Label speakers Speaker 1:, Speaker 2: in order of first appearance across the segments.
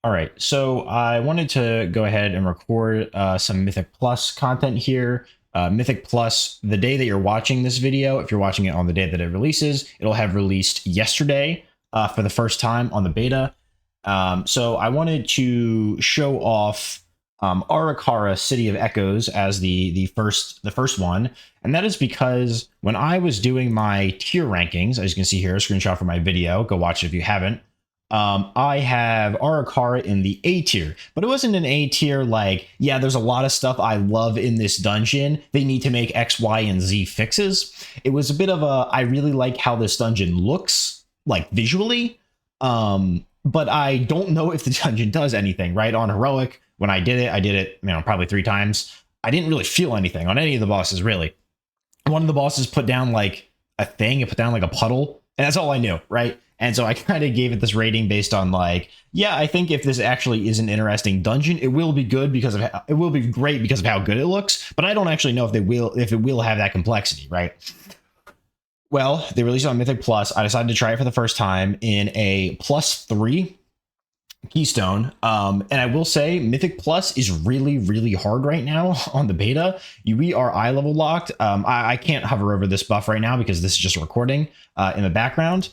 Speaker 1: All right, so I wanted to go ahead and record some Mythic Plus content here. Mythic Plus, the day that you're watching this video, if you're watching it on the day that it releases, it'll have released yesterday for the first time on the beta. So I wanted to show off Ara-Kara City of Echoes as the first one, and that is because when I was doing my tier rankings, as you can see here, a screenshot from my video, go watch it if you haven't. I have Ara-Kara in the A tier, but it wasn't an A tier like, yeah, there's a lot of stuff I love in this dungeon. They need to make X, Y, and Z fixes. It was a bit of a, I really like how this dungeon looks, like visually. But I don't know if the dungeon does anything, right? On Heroic, when I did it, probably 3 times. I didn't really feel anything on any of the bosses, really. One of the bosses put down like a thing, it put down like a puddle, and that's all I knew, right? And so I kind of gave it this rating based on like, yeah, I think if this actually is an interesting dungeon, it will be good because of it will be great because of how good it looks. But I don't actually know if it will have that complexity, right? Well, they released it on Mythic Plus. I decided to try it for the first time in a +3 Keystone. And I will say Mythic Plus is really, really hard right now on the beta. We are eye level locked. I can't hover over this buff right now because this is just a recording in the background.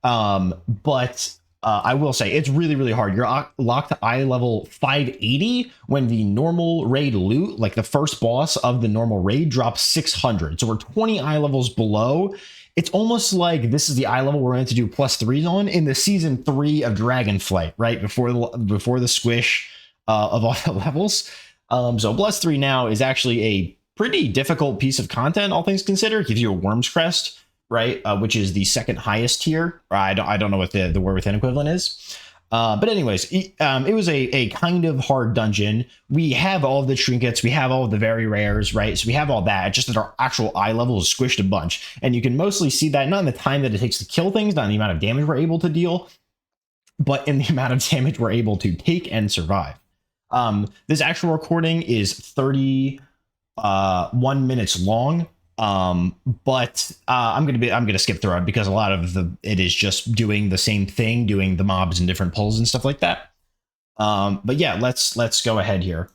Speaker 1: But I will say it's really, really hard. You're locked to eye level 580 when the normal raid loot, like the first boss of the normal raid, drops 600. So we're 20 eye levels below. It's almost like this is the eye level we're going to do +3s on in the season 3 of Dragonflight, right? Before the squish of all the levels. So +3 now is actually a pretty difficult piece of content, all things considered. It gives you a Worm's Crest, right? Which is the second highest tier. I don't know what the War Within equivalent is. But anyways, it was a kind of hard dungeon. We have all of the trinkets. We have all of the very rares, right? So we have all that, just that our actual eye level is squished a bunch. And you can mostly see that not in the time that it takes to kill things, not in the amount of damage we're able to deal, but in the amount of damage we're able to take and survive. This actual recording is 31 minutes long. But I'm gonna skip through it because a lot of it is just doing the same thing, doing the mobs and different pulls and stuff like that. But yeah, let's go ahead here.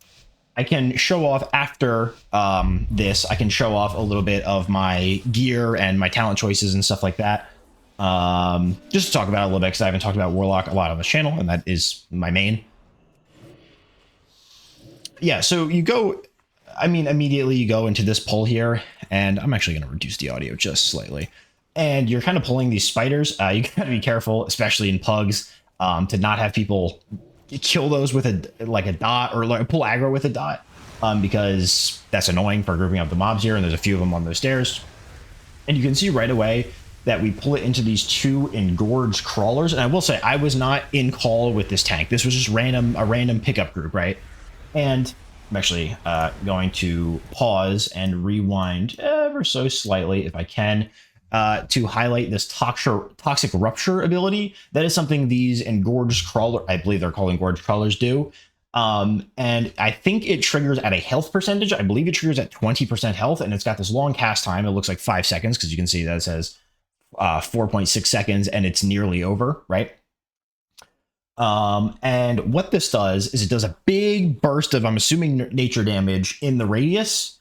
Speaker 1: I can show off after this. I can show off a little bit of my gear and my talent choices and stuff like that. Just to talk about it a little bit because I haven't talked about Warlock a lot on this channel, and that is my main. Yeah, so you go. Immediately you go into this pull here, and I'm actually going to reduce the audio just slightly. And you're kind of pulling these spiders. You got to be careful, especially in pugs, to not have people kill those with a dot or like pull aggro with a dot, because that's annoying for grouping up the mobs here. And there's a few of them on those stairs. And you can see right away that we pull it into these 2 engorged crawlers. And I will say I was not in call with this tank. This was just a random pickup group, right? And I'm actually going to pause and rewind ever so slightly, if I can, to highlight this toxic rupture ability. That is something these engorged crawler, I believe they're called engorged crawlers, do. And I think it triggers at a health percentage. I believe it triggers at 20% health, and it's got this long cast time. It looks like 5 seconds because you can see that it says 4.6 seconds, and it's nearly over, right? And what this does is it does a big burst of, I'm assuming, nature damage in the radius,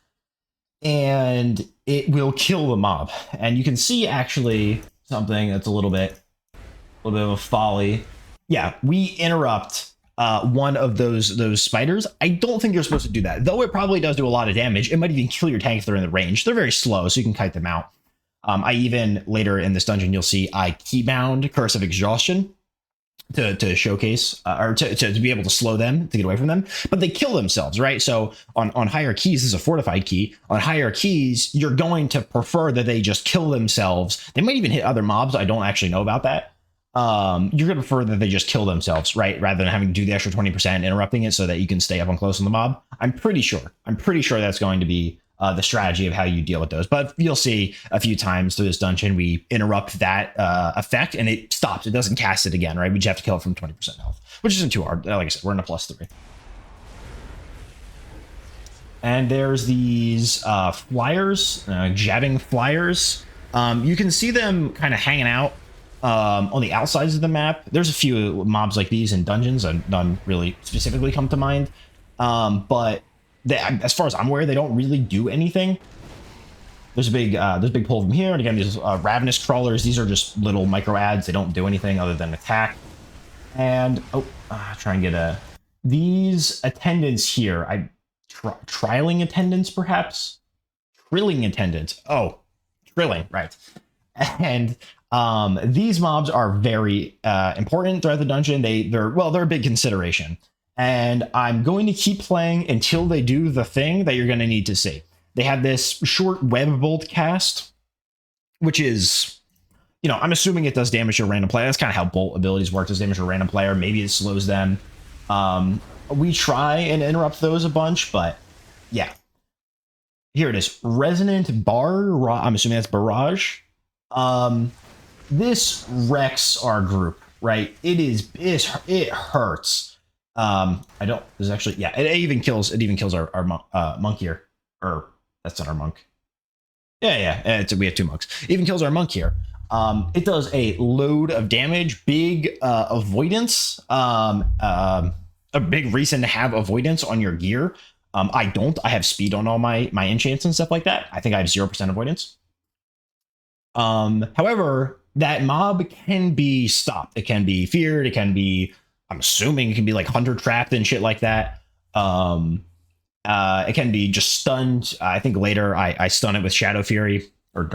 Speaker 1: and it will kill the mob. And you can see actually something that's a little bit of a folly. Yeah, we interrupt one of those spiders. I don't think you're supposed to do that, though it probably does do a lot of damage. It might even kill your tank if they're in the range. They're very slow, so you can kite them out. I even, later in this dungeon, you'll see I keybound Curse of Exhaustion to showcase or to be able to slow them, to get away from them, but they kill themselves, right? So on higher keys, this is a fortified key. On higher keys, you're going to prefer that they just kill themselves. They might even hit other mobs. I don't actually know about that. You're gonna prefer that they just kill themselves, right? Rather than having to do the extra 20%, interrupting it so that you can stay up and close on the mob. I'm pretty sure that's going to be the strategy of how you deal with those. But you'll see a few times through this dungeon, we interrupt that effect and it stops. It doesn't cast it again, right? We just have to kill it from 20% health, which isn't too hard. Like I said, we're in a +3. And there's these flyers, jabbing flyers. You can see them kind of hanging out On the outsides of the map, there's a few mobs like these in dungeons, and none really specifically come to mind. But as far as I'm aware, they don't really do anything. There's a big pull from here, and again, these ravenous crawlers. These are just little micro ads. They don't do anything other than attack. And try and get these attendants here. Trialing attendants, perhaps. Trilling attendants. Oh, trilling, right. And these mobs are very important throughout the dungeon. They're a big consideration. And I'm going to keep playing until they do the thing that you're going to need to see. They have this short web bolt cast, which is, I'm assuming it does damage to a random player. That's kind of how bolt abilities work. Does damage to a random player. Maybe it slows them. We try and interrupt those a bunch, but yeah. Here it is. Resonant Bar. I'm assuming that's Barrage. This wrecks our group, right? It hurts. It even kills our monk here. Or that's not our monk. Yeah. We have 2 monks. It even kills our monk here. It does a load of damage, big avoidance, a big reason to have avoidance on your gear. I don't. I have speed on all my enchants and stuff like that. I think I have 0% avoidance. However, that mob can be stopped. It can be feared. It can be, I'm assuming it can be like hunter trapped and shit like that. It can be just stunned. I think later I stun it with Shadow Fury or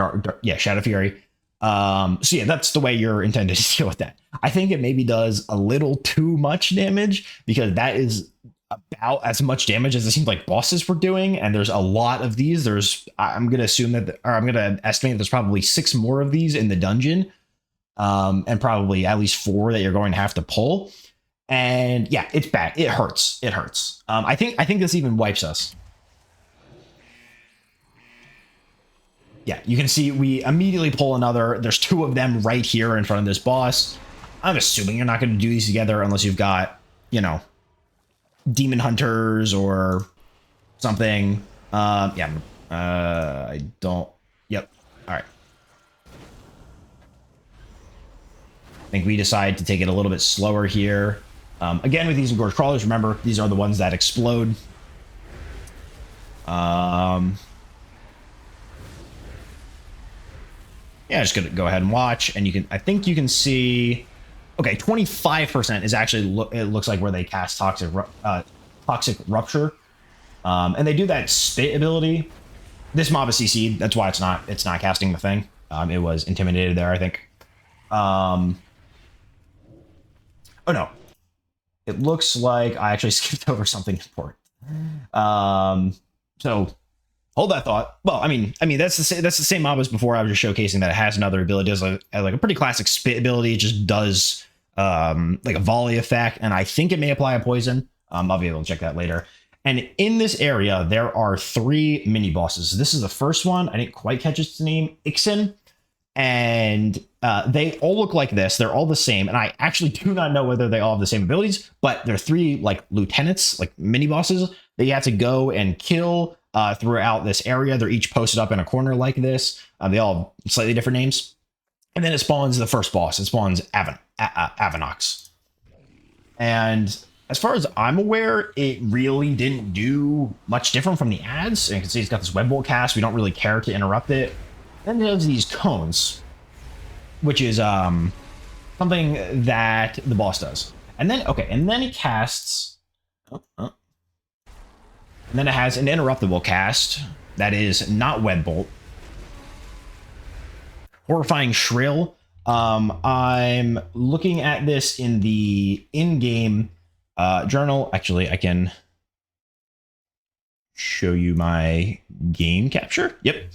Speaker 1: Shadow Fury. So yeah, that's the way you're intended to deal with that. I think it maybe does a little too much damage because that is about as much damage as it seems like bosses were doing. And there's a lot of these. I'm going to estimate there's probably 6 more of these in the dungeon. And probably at least 4 that you're going to have to pull. And yeah, it's bad. It hurts. I think this even wipes us. Yeah, you can see we immediately pull another. There's 2 of them right here in front of this boss. I'm assuming you're not going to do these together unless you've got, demon hunters or something. I don't. Yep. All right. I think we decide to take it a little bit slower here. Again, with these engorged crawlers, remember, these are the ones that explode. Yeah, just gonna go ahead and watch, and I think you can see, okay, 25% is actually, it looks like where they cast Toxic Rupture. And they do that spit ability. This mob is CC'd, that's why it's not casting the thing. It was intimidated there, I think. Oh no. It looks like I actually skipped over something important. So hold that thought. Well, I mean that's the same mob as before. I was just showcasing that it has another ability. It does like a pretty classic spit ability. It just does like a volley effect, and I think it may apply a poison. I'll be able to check that later. And in this area, there are 3 mini bosses. This is the first one. I didn't quite catch its name, Ixin. And they all look like this. They're all the same. And I actually do not know whether they all have the same abilities, but they're 3 like lieutenants, like mini bosses that you have to go and kill throughout this area. They're each posted up in a corner like this. They all have slightly different names. And then it spawns the first boss. It spawns Avanox. And as far as I'm aware, it really didn't do much different from the ads. And you can see it's got this web bolt cast. We don't really care to interrupt it. Then it has these cones, which is something that the boss does. And then it casts. And then it has an interruptible cast that is not web bolt. Horrifying Shrill. I'm looking at this in the in-game journal. Actually, I can show you my game capture. Yep.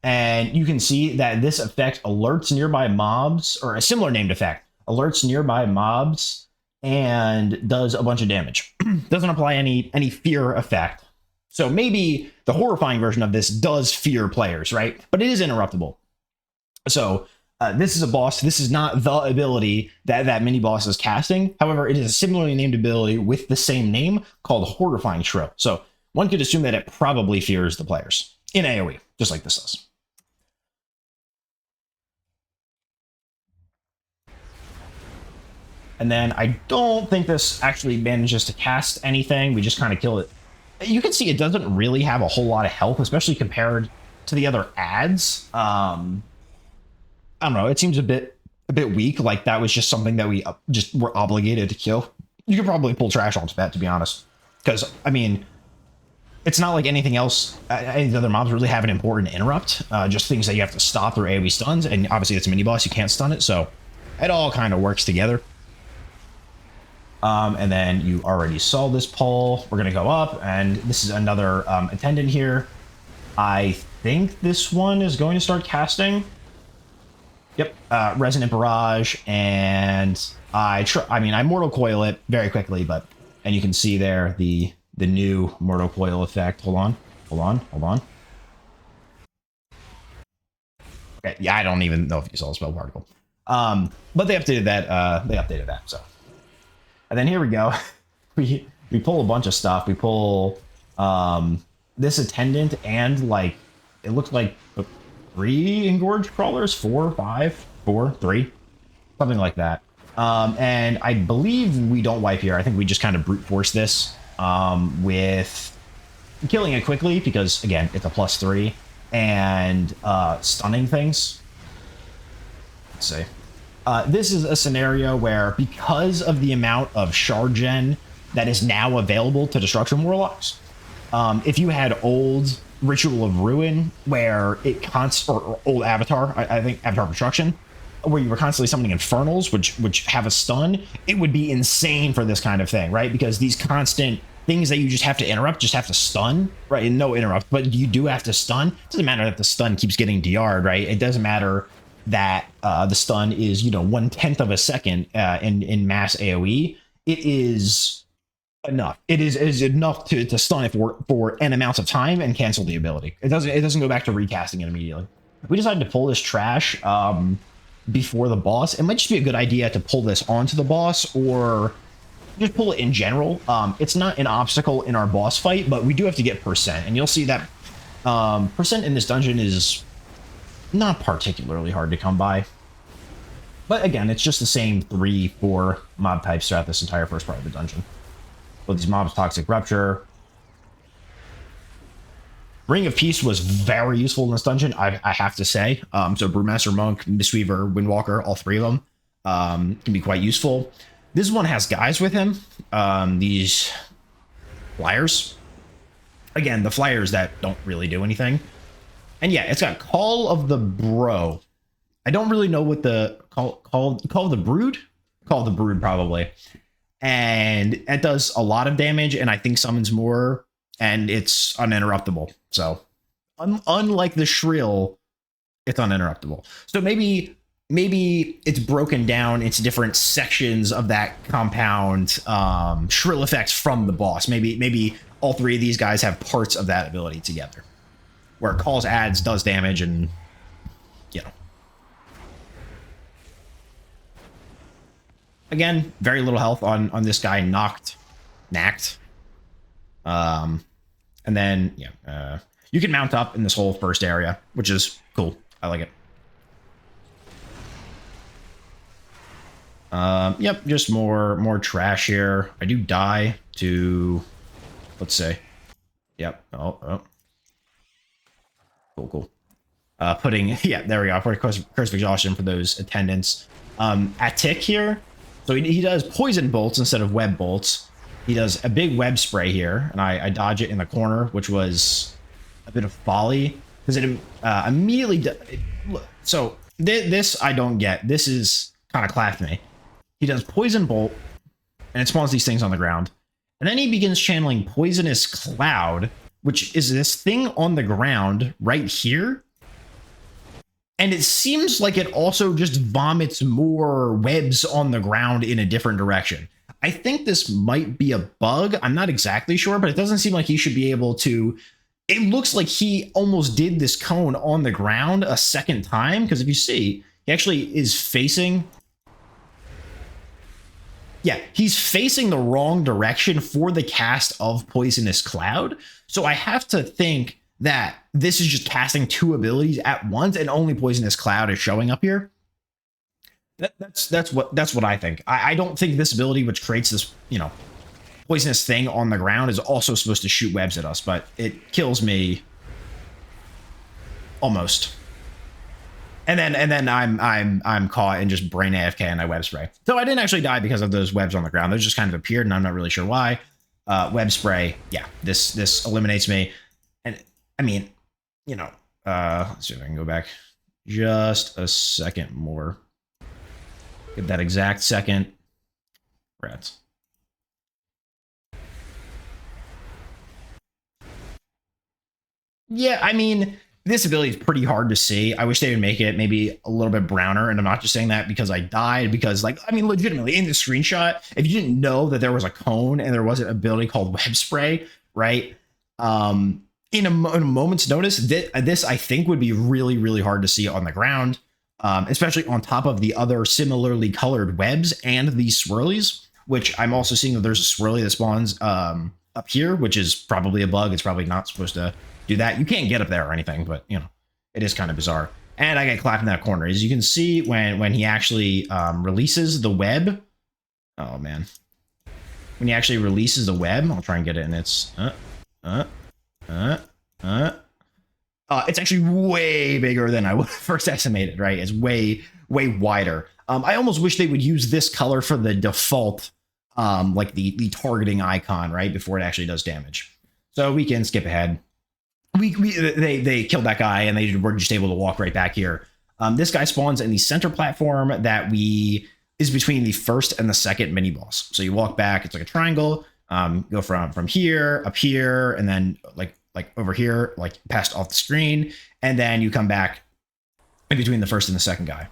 Speaker 1: And you can see that this effect alerts nearby mobs, or a similar named effect, alerts nearby mobs and does a bunch of damage. Doesn't apply any fear effect. So maybe the horrifying version of this does fear players, right? But it is interruptible. So this is a boss. This is not the ability that mini boss is casting. However, it is a similarly named ability with the same name called Horrifying Shrill. So one could assume that it probably fears the players in AoE, just like this does. And then I don't think this actually manages to cast anything. We just kind of kill it. You can see it doesn't really have a whole lot of health, especially compared to the other ads. I don't know. It seems a bit weak. Like that was just something that we just were obligated to kill. You could probably pull trash onto that, to be honest, because I mean, it's not like anything else. Any of the other mobs really have an important interrupt. Just things that you have to stop through AoE stuns, and obviously it's a mini boss. You can't stun it, so it all kind of works together. And then you already saw this pull. We're gonna go up, and this is another attendant here. I think this one is going to start casting. Yep, Resonant Barrage, and I Mortal Coil it very quickly, and you can see there the new Mortal Coil effect. Hold on. Okay, yeah, I don't even know if you saw the spell particle. But they updated that. So, and then here we go. we pull a bunch of stuff. We pull this attendant and like it looked like 3 engorged crawlers, 4, 5, 4, 3, something like that. And I believe we don't wipe here. I think we just kind of brute force this with killing it quickly because again it's a +3 and stunning things. Let's see. This is a scenario where because of the amount of shard gen that is now available to destruction warlocks, if you had old Ritual of Ruin where it or old Avatar, I think Avatar of Destruction, where you were constantly summoning Infernals, which have a stun, it would be insane for this kind of thing, right? Because these constant things that you just have to interrupt, just have to stun, right? And no interrupt, but you do have to stun. It doesn't matter that the stun keeps getting DR'd, right? It doesn't matter that the stun is, 1/10 of a second in mass AoE. It is enough. It is enough to stun it for n amounts of time and cancel the ability. It doesn't go back to recasting it immediately. We decided to pull this trash before the boss. It might just be a good idea to pull this onto the boss or just pull it in general. It's not an obstacle in our boss fight, but we do have to get percent, and you'll see that percent in this dungeon is not particularly hard to come by. But again, it's just the same 3-4 mob types throughout this entire first part of the dungeon. With these mobs, Toxic Rupture. Ring of Peace was very useful in this dungeon, I have to say. So Brewmaster Monk, Mistweaver, Windwalker, all 3 of them can be quite useful. This one has guys with him. These flyers. Again, the flyers that don't really do anything. And yeah, it's got Call of the Bro. I don't really know what the Call of the Brood? Call of the Brood, probably. And it does a lot of damage, and I think summons more, and it's uninterruptible. So, unlike the Shrill, it's uninterruptible. So maybe it's broken down into different sections of that compound Shrill effects from the boss. Maybe all 3 of these guys have parts of that ability together, where it calls adds, does damage, and Again, very little health on this guy, Knacked. And then, you can mount up in this whole first area, which is cool. I like it. Yep, just more trash here. I do die to, let's say, yep. Oh. Cool. Putting, there we go. Put Curse of Exhaustion for those attendants. At Tick here, so he does poison bolts instead of web bolts. He does a big web spray here, and I dodge it in the corner, which was a bit of folly because it immediately. So this I don't get. This is kind of clapped me. He does poison bolt, and it spawns these things on the ground, and then he begins channeling Poisonous Cloud, which is this thing on the ground right here. And it seems like it also just vomits more webs on the ground in a different direction. I think this might be a bug. I'm not exactly sure, but it doesn't seem like he should be able to. It looks like he almost did this cone on the ground a second time, because if you see, he actually is facing. Yeah, he's facing the wrong direction for the cast of Poisonous Cloud. So I have to think that this is just casting 2 abilities at once, and only Poisonous Cloud is showing up here. That's what I think. I don't think this ability, which creates this, you know, poisonous thing on the ground, is also supposed to shoot webs at us, but it kills me almost. And then I'm caught and just brain AFK and I web spray. So I didn't actually die because of those webs on the ground. Those just kind of appeared and I'm not really sure why. Web spray, yeah, this eliminates me. And I mean, you know, let's see if I can go back just a second more. Get that exact second. Rats. Yeah, I mean, this ability is pretty hard to see. I wish they would make it maybe a little bit browner. And I'm not just saying that because I died, because, like, I mean, legitimately in the screenshot, if you didn't know that there was a cone and there was an ability called web spray, right? In a moment's notice, this I think would be really, really hard to see on the ground, especially on top of the other similarly colored webs and these swirlies, which I'm also seeing that there's a swirly that spawns up here, which is probably a bug. It's probably not supposed to do that. You can't get up there or anything, but, you know, it is kind of bizarre. And I get clapped in that corner. As you can see, when he actually releases the web. Oh, man. When he actually releases the web, I'll try and get it in its... it's actually way bigger than I would first estimated, right? It's way, way wider. I almost wish they would use this color for the default, like the targeting icon, right? Before it actually does damage. So we can skip ahead. They killed that guy and they were just able to walk right back here. This guy spawns in the center platform that is between the first and the second mini boss. So you walk back, it's like a triangle, go from here, up here, and then like over here, like past off the screen. And then you come back in between the first and the second guy.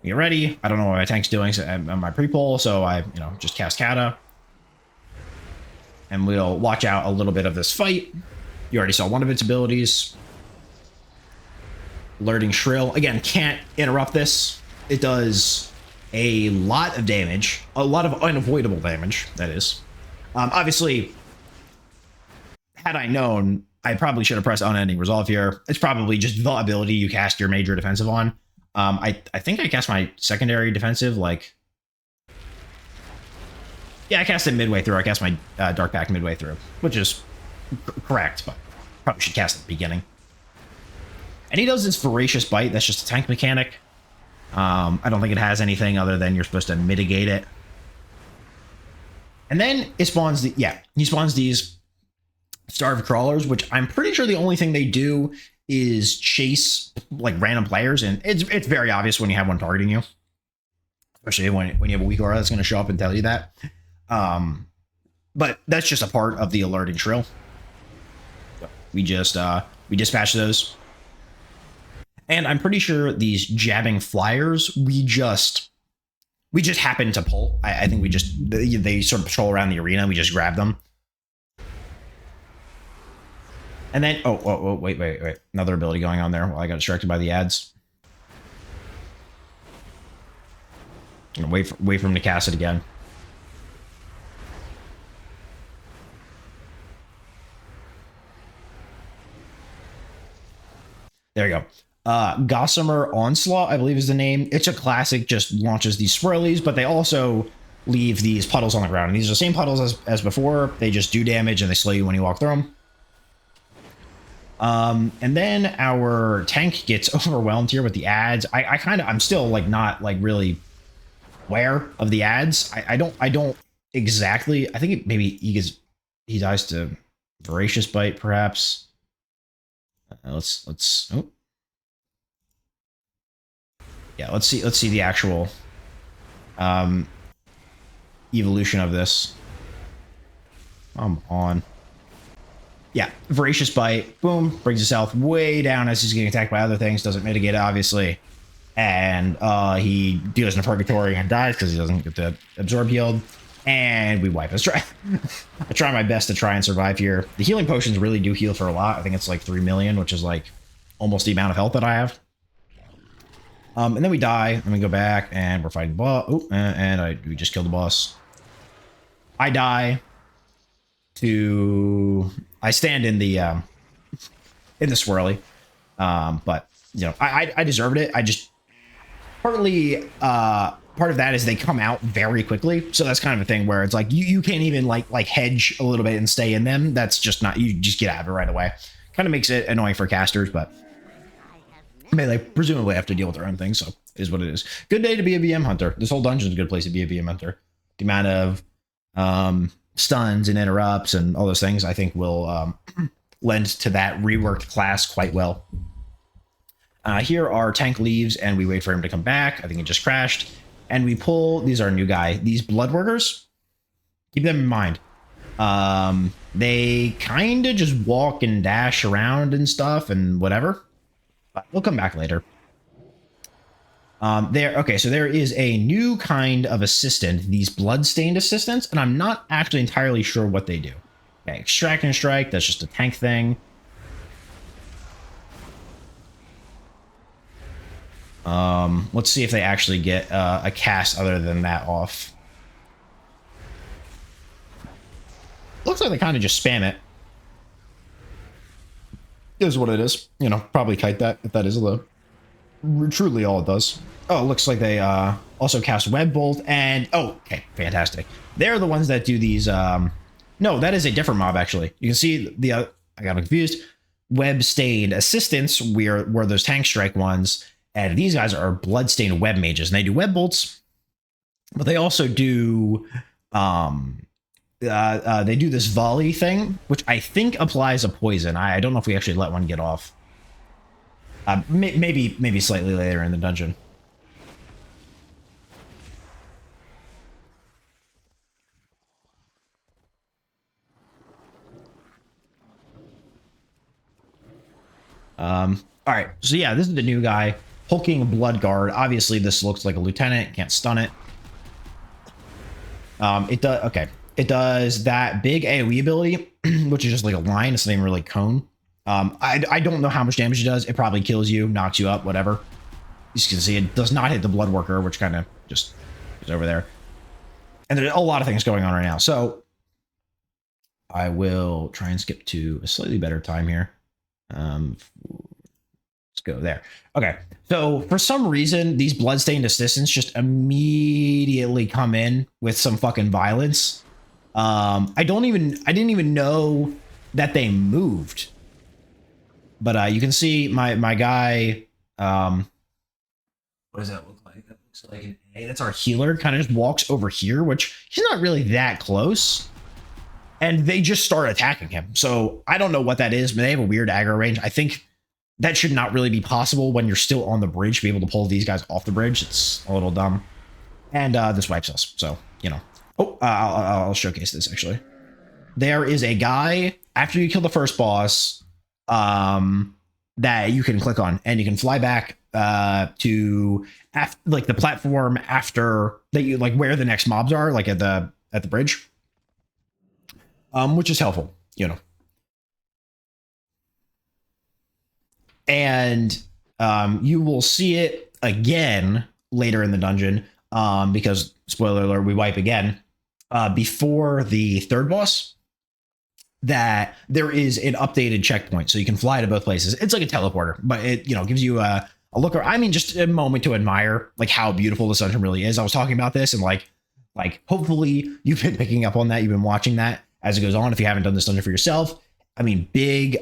Speaker 1: Get ready. I don't know what my tank's doing, so I'm on my pre-pull, so I, you know, just cast Kata. And we'll watch out a little bit of this fight. You already saw one of its abilities. Alerting Shrill. Again, can't interrupt this. It does a lot of damage. A lot of unavoidable damage, that is. Obviously, had I known, I probably should have pressed Unending Resolve here. It's probably just the ability you cast your major defensive on. I think I cast my secondary defensive, like... Yeah, I cast it midway through. I cast my Dark Pack midway through, which is correct, but probably should cast at the beginning. And he does this Voracious Bite. That's just a tank mechanic. I don't think it has anything other than you're supposed to mitigate it. And then it spawns he spawns these Starved Crawlers, which I'm pretty sure the only thing they do is chase like random players, and it's very obvious when you have one targeting you, especially when you have a weak aura that's going to show up and tell you that. But that's just a part of the alerting Shrill. We dispatch those. And I'm pretty sure these jabbing flyers, we just happen to pull. I think they sort of patrol around the arena. We just grab them. And then, wait. Another ability going on there. Well, I got distracted by the ads. I'm gonna wait for him to cast it again. There you go. Gossamer Onslaught, I believe is the name. It's a classic, just launches these swirlies, but they also leave these puddles on the ground. And these are the same puddles as before. They just do damage and they slow you when you walk through them. And then our tank gets overwhelmed here with the ads. I'm still like not like really aware of the ads. I don't exactly. I think maybe he dies to Voracious Bite, perhaps. Let's see the actual evolution of this. Come on. Yeah, Voracious Bite, boom, brings his health way down as he's getting attacked by other things, doesn't mitigate it, obviously. And he deals in Purgatory and dies because he doesn't get the absorb healed. And we wipe. I try my best to try and survive here. The healing potions really do heal for a lot. I think it's like 3 million, which is like almost the amount of health that I have. And then we die, and we go back, and we're fighting the boss. Oh, we just killed the boss. I die I stand in the swirly, but you know I deserved it. I just partly part of that is they come out very quickly. So that's kind of a thing where it's like you can't even like hedge a little bit and stay in them. That's just not, you just get out of it right away. Kind of makes it annoying for casters, but I mean, they presumably have to deal with their own things, so it is what it is. Good day to be a BM hunter. This whole dungeon is a good place to be a BM hunter. The amount of stuns and interrupts and all those things, I think, will lend to that reworked class quite well. Here our tank leaves, and we wait for him to come back. I think it just crashed. And we pull, these are a new guy, these bloodworkers. Keep them in mind. They kind of just walk and dash around and stuff and whatever. But we'll come back later. Okay, so there is a new kind of assistant, these bloodstained assistants, and I'm not actually entirely sure what they do. Okay, extract and strike, that's just a tank thing. Let's see if they actually get a cast other than that off. Looks like they kind of just spam it. Is what it is. You know, probably kite that if that is truly all it does. Oh, it looks like they also cast Web Bolt and okay, fantastic. They're the ones that do these. No, that is a different mob actually. You can see the I got confused. Web stained assistants were those tank strike ones, and these guys are bloodstained web mages, and they do web bolts, but they also do they do this volley thing, which I think applies a poison. I don't know if we actually let one get off. Maybe slightly later in the dungeon. All right, so yeah, this is the new guy, hulking blood guard. Obviously, this looks like a lieutenant. Can't stun it. It does okay. It does that big AoE ability, which is just like a line. It's not even really cone. I don't know how much damage it does. It probably kills you, knocks you up, whatever. You can see it does not hit the blood worker, which kind of just is over there. And there's a lot of things going on right now. So I will try and skip to a slightly better time here. Let's go there. Okay. So for some reason, these bloodstained assistants just immediately come in with some fucking violence. I didn't even know that they moved. But you can see my guy. What does that look like? That looks like an A. That's our healer. Kind of just walks over here, which he's not really that close. And they just start attacking him. So I don't know what that is, but they have a weird aggro range. I think that should not really be possible when you're still on the bridge to be able to pull these guys off the bridge. It's a little dumb. And this wipes us. So, you know. Oh, I'll showcase this actually. There is a guy after you kill the first boss that you can click on, and you can fly back to like the platform after that, you like where the next mobs are, like at the bridge, which is helpful, you know. And you will see it again later in the dungeon because spoiler alert, we wipe again before the third boss. That there is an updated checkpoint, so you can fly to both places. It's like a teleporter, but it, you know, gives you a look. I mean, just a moment to admire like how beautiful the dungeon really is. I was talking about this, and like hopefully you've been picking up on that. You've been watching that as it goes on. If you haven't done this dungeon for yourself, I mean,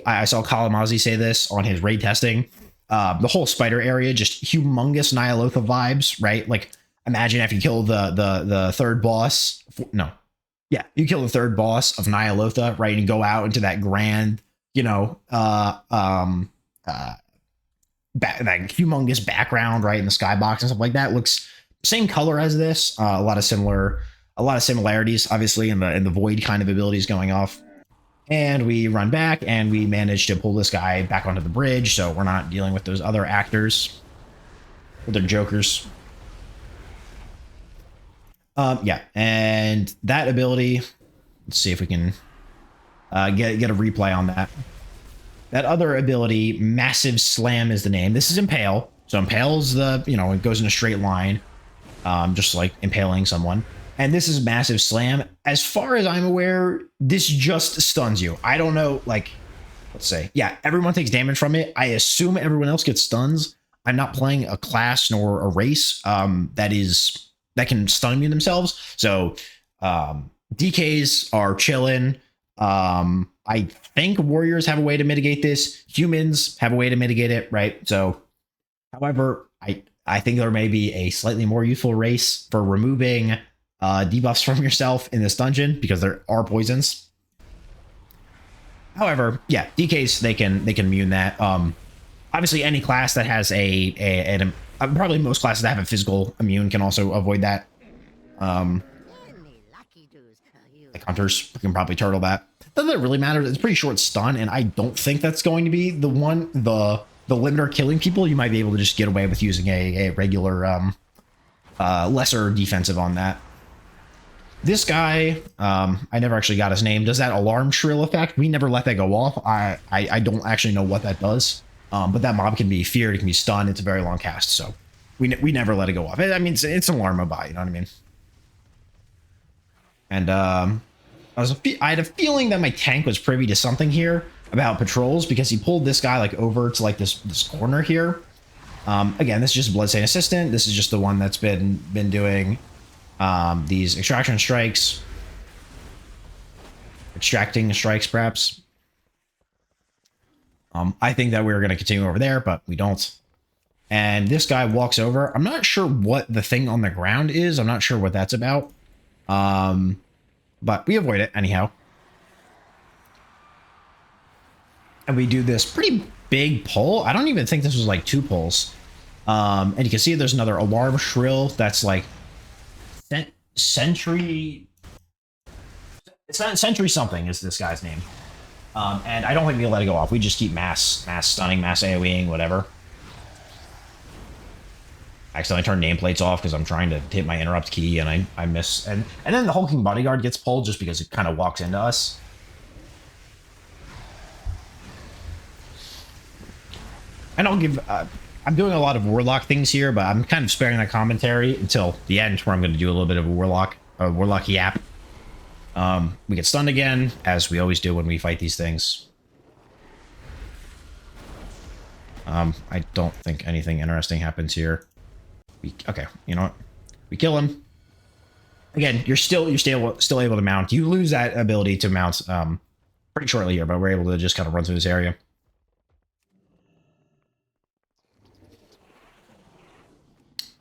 Speaker 1: I saw Kalamazi say this on his raid testing. The whole spider area, just humongous Nyalotha vibes, right? Like imagine if you kill the third boss. Yeah, you kill the third boss of Nyalotha, right, and go out into that grand, you know, that humongous background, right, in the skybox and stuff like that. Looks same color as this. A lot of similarities, obviously, in the void kind of abilities going off. And we run back, and we manage to pull this guy back onto the bridge, so we're not dealing with those other actors, with their jokers. Yeah, and that ability, let's see if we can get a replay on that. That other ability, Massive Slam is the name. This is Impale. So Impale's it goes in a straight line, just like impaling someone. And this is Massive Slam. As far as I'm aware, this just stuns you. I don't know, like, let's say, yeah, everyone takes damage from it. I assume everyone else gets stuns. I'm not playing a class nor a race that is stun immune themselves. So DKs are chilling. I think warriors have a way to mitigate this. Humans have a way to mitigate it, right? So, however, I think there may be a slightly more useful race for removing debuffs from yourself in this dungeon, because there are poisons. However, yeah, DKs, they can immune that. Obviously, any class that has probably most classes that have a physical immune can also avoid that. Like hunters can probably turtle that. Doesn't really matter. It's pretty short stun, and I don't think that's going to be the limiter killing people. You might be able to just get away with using a regular lesser defensive on that. This guy, I never actually got his name. Does that alarm shrill effect? We never let that go off. I don't actually know what that does. But that mob can be feared. It can be stunned. It's a very long cast, so we never let it go off. I mean, it's an alarm mobile. You know what I mean? And I had a feeling that my tank was privy to something here about patrols, because he pulled this guy like over to like this corner here. Again, this is just a Bloodstained Assistant. This is just the one that's been doing these extraction strikes, extracting strikes, perhaps. I think that we were going to continue over there, but we don't. And this guy walks over. I'm not sure what the thing on the ground is. I'm not sure what that's about. But we avoid it anyhow. And we do this pretty big pull. I don't even think this was like 2 pulls. And you can see there's another alarm shrill that's like Sentry. It's not Sentry something is this guy's name. And I don't think we let it go off. We just keep mass stunning, mass AoEing, whatever. I accidentally turned nameplates off because I'm trying to hit my interrupt key and I miss. And then the hulking bodyguard gets pulled just because it kind of walks into us. And I'll give... I'm doing a lot of Warlock things here, but I'm kind of sparing that commentary until the end, where I'm going to do a little bit of a Warlock yap. We get stunned again, as we always do when we fight these things. I don't think anything interesting happens here. Okay, you know what? We kill him. Again, you're still able to mount. You lose that ability to mount pretty shortly here, but we're able to just kind of run through this area.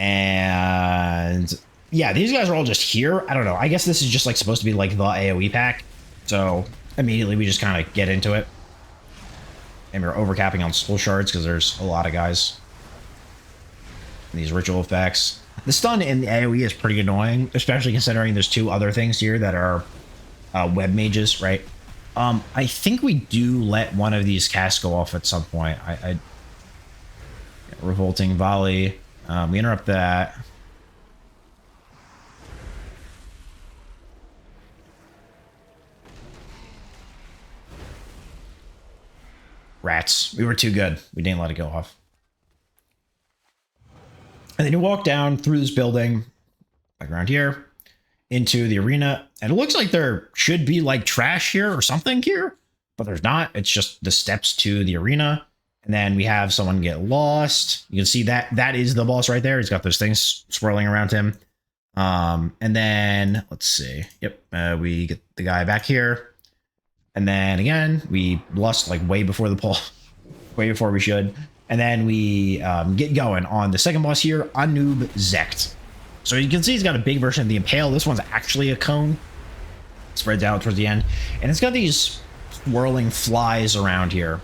Speaker 1: And yeah, these guys are all just here. I don't know. I guess this is just like supposed to be like the AoE pack. So immediately we just kind of get into it. And we're overcapping on soul shards because there's a lot of guys. And these ritual effects. The stun in the AoE is pretty annoying, especially considering there's 2 other things here that are web mages, right? I think we do let one of these casts go off at some point. Revolting volley. We interrupt that. Rats. We were too good. We didn't let it go off. And then you walk down through this building, like around here, into the arena. And it looks like there should be like trash here or something here, but there's not. It's just the steps to the arena. And then we have someone get lost. You can see that is the boss right there. He's got those things swirling around him. And then let's see. Yep. We get the guy back here. And then again, we lust like way before the pull, way before we should. And then we get going on the second boss here, Anub Zekt. So you can see he's got a big version of the Impale. This one's actually a cone. Spreads out towards the end. And it's got these swirling flies around here.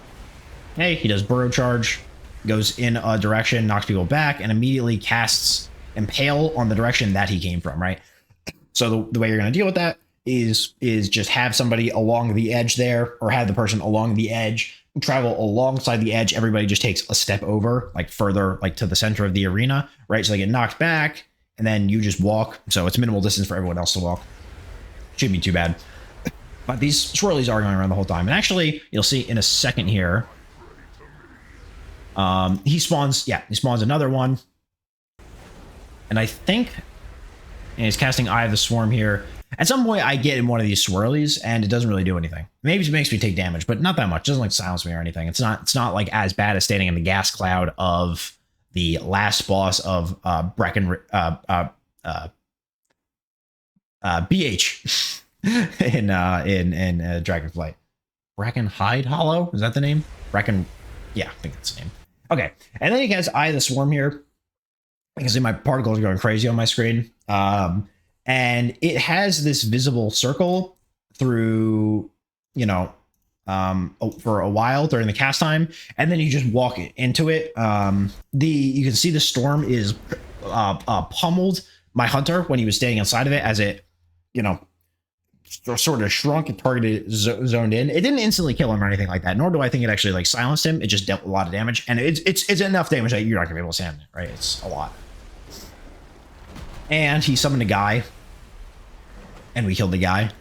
Speaker 1: Hey, he does burrow charge, goes in a direction, knocks people back, and immediately casts Impale on the direction that he came from, right? So the way you're going to deal with that is just have somebody along the edge there, or have the person along the edge travel alongside the edge. Everybody just takes a step over, like further, like to the center of the arena, right? So they get knocked back, and then you just walk. So it's minimal distance for everyone else to walk. Shouldn't be too bad. But these swirlies are going around the whole time. And actually, you'll see in a second here, he spawns another one. And I think, and he's casting Eye of the Swarm here. At some point, I get in one of these swirlies, and it doesn't really do anything. Maybe it makes me take damage, but not that much. It doesn't like silence me or anything. It's not like as bad as standing in the gas cloud of the last boss of BH in Dragonflight. Bracken Hide Hollow? Is that the name? Bracken, yeah, I think that's the name. Okay, and then you guys Eye of the Swarm here. You can see my particles are going crazy on my screen. And it has this visible circle through, you know, for a while during the cast time, and then you just walk into it. You can see the storm is pummeled my hunter when he was standing inside of it, as it, you know, sort of shrunk and targeted, zoned in. It didn't instantly kill him or anything like that, nor do I think it actually like silenced him. It just dealt a lot of damage, and it's enough damage that you're not gonna be able to stand it, right? It's a lot. And he summoned a guy, and we killed the guy.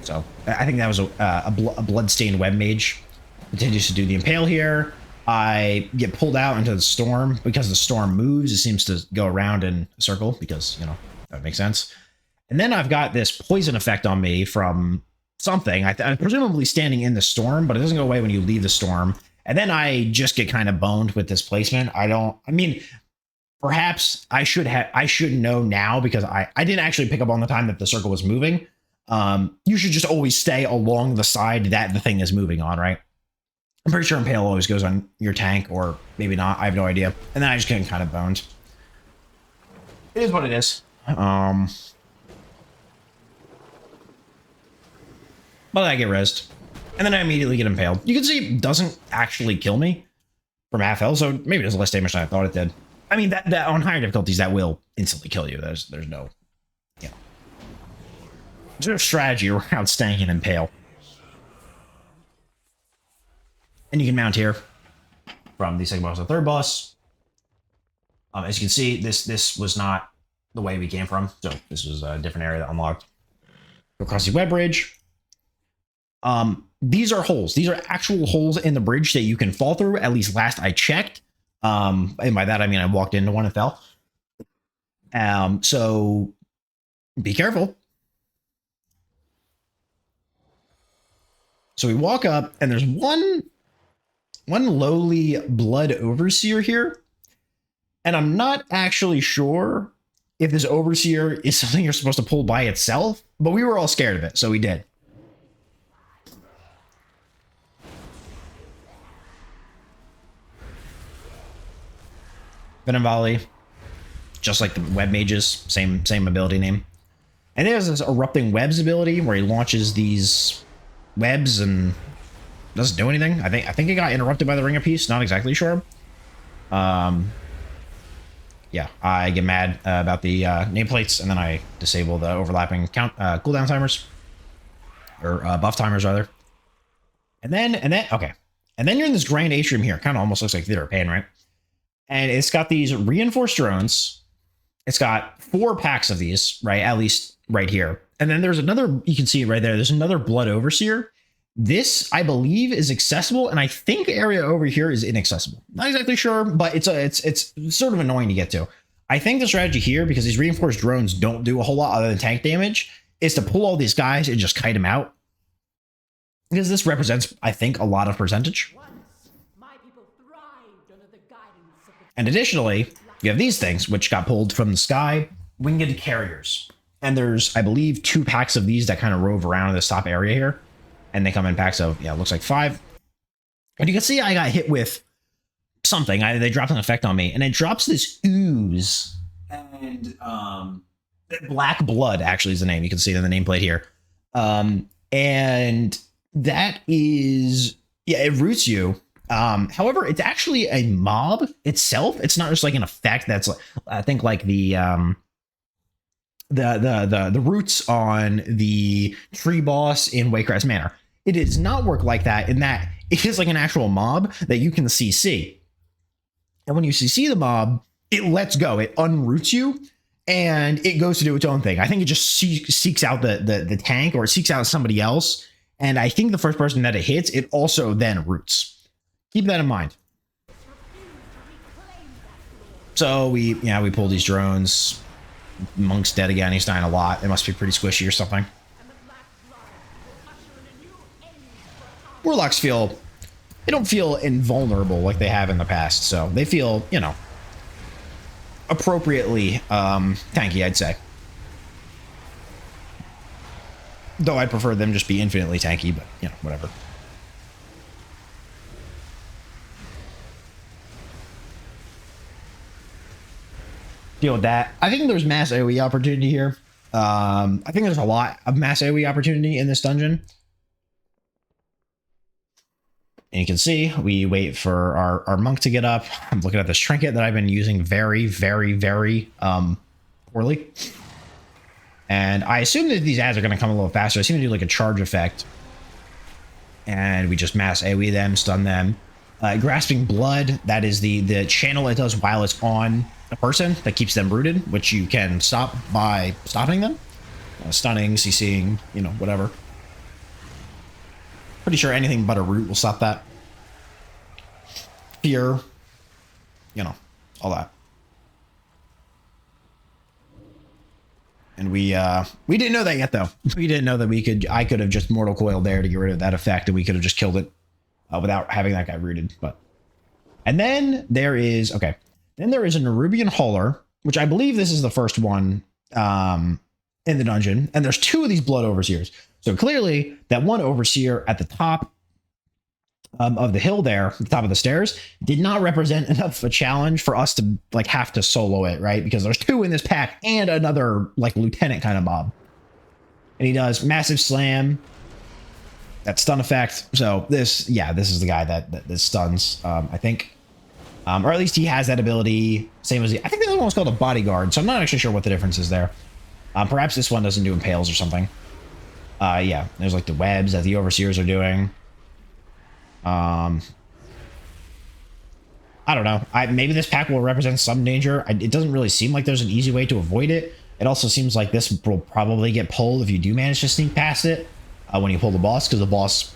Speaker 1: So I think that was a bloodstained web mage. Continues to do the impale here. I get pulled out into the storm. Because the storm moves, it seems to go around in a circle, because, you know, that makes sense. And then I've got this poison effect on me from something. I'm presumably standing in the storm, but it doesn't go away when you leave the storm. And then I just get kind of boned with displacement. I mean, perhaps I should know now, because I didn't actually pick up on the time that the circle was moving. You should just always stay along the side that the thing is moving on, right? I'm pretty sure impale always goes on your tank, or maybe not. I have no idea. And then I just get kind of boned. It is what it is. But I get rezzed. And then I immediately get impaled. You can see it doesn't actually kill me from half health, so maybe it does less damage than I thought it did. I mean, that on higher difficulties, that will instantly kill you. There's no, you know, there's no strategy around staying in impale. And you can mount here from the second boss to the third boss. As you can see, this was not the way we came from, so this was a different area that unlocked. Go across the web bridge. These are holes. These are actual holes in the bridge that you can fall through. At least last I checked. And by that I mean I walked into one and fell. So be careful. So we walk up, and there's one lowly blood overseer here. And I'm not actually sure if this overseer is something you're supposed to pull by itself, but we were all scared of it, so we did. Venom Volley, just like the web mages, same ability name. And there's this erupting webs ability where he launches these webs and doesn't do anything. I think it got interrupted by the ring of peace. Not exactly sure. Yeah, I get mad about the nameplates, and then I disable the overlapping cooldown timers, or buff timers rather. And then okay, and then you're in this grand atrium here. Kind of almost looks like Theater of Pain, right? And it's got these reinforced drones. It's got 4 packs of these, right? At least right here. And then there's another, you can see it right there. There's another Blood Overseer. This, I believe, is accessible. And I think area over here is inaccessible. Not exactly sure, but it's sort of annoying to get to. I think the strategy here, because these reinforced drones don't do a whole lot other than tank damage, is to pull all these guys and just kite them out. Because this represents, I think, a lot of percentage. And additionally, you have these things, which got pulled from the sky, winged carriers. And there's, I believe, 2 packs of these that kind of rove around in this top area here. And they come in packs of, yeah, it looks like 5. And you can see I got hit with something. They dropped an effect on me. And it drops this ooze. And black blood, actually, is the name. You can see it in the nameplate here. And that is, yeah, it roots you. However, it's actually a mob itself. It's not just like an effect that's like, I think like the roots on the tree boss in Waycrest Manor. It does not work like that, in that it is like an actual mob that you can CC. And when you CC the mob, it lets go. It unroots you, and it goes to do its own thing. I think it just seeks out the tank, or it seeks out somebody else. And I think the first person that it hits, it also then roots. Keep that in mind. So we pull these drones. Monk's dead again. He's dying a lot. It must be pretty squishy or something. Warlocks they don't feel invulnerable like they have in the past. So they feel, you know, appropriately tanky, I'd say. Though I'd prefer them just be infinitely tanky, but, you know, whatever. Deal with that. I think there's mass AoE opportunity here. I think there's a lot of mass AoE opportunity in this dungeon. And you can see we wait for our monk to get up. I'm looking at this trinket that I've been using very, very, very poorly. And I assume that these ads are going to come a little faster. I seem to do like a charge effect. And we just mass AoE them, stun them. Grasping Blood, that is the channel it does while it's on a person that keeps them rooted, which you can stop by stopping them. Stunning, CCing, you know, whatever. Pretty sure anything but a root will stop that. Fear, you know, all that. And we didn't know that yet, though. We didn't know that I could have just Mortal Coil there to get rid of that effect, and we could have just killed it without having that guy rooted. And then there is, then there is a Nerubian Hauler, which I believe this is the first one in the dungeon. And there's two of these Blood Overseers. So clearly that one Overseer at the top of the hill there, the top of the stairs, did not represent enough of a challenge for us to like have to solo it, right? Because there's two in this pack and another like lieutenant kind of mob. And he does massive slam, that stun effect. So this is the guy that stuns, I think. Or at least he has that ability, same as I think the other one was called a bodyguard, so I'm not actually sure what the difference is there. Perhaps this one doesn't do impales or something. Yeah, there's like the webs that the Overseers are doing. I don't know. Maybe this pack will represent some danger. It doesn't really seem like there's an easy way to avoid it. It also seems like this will probably get pulled if you do manage to sneak past it when you pull the boss, because the boss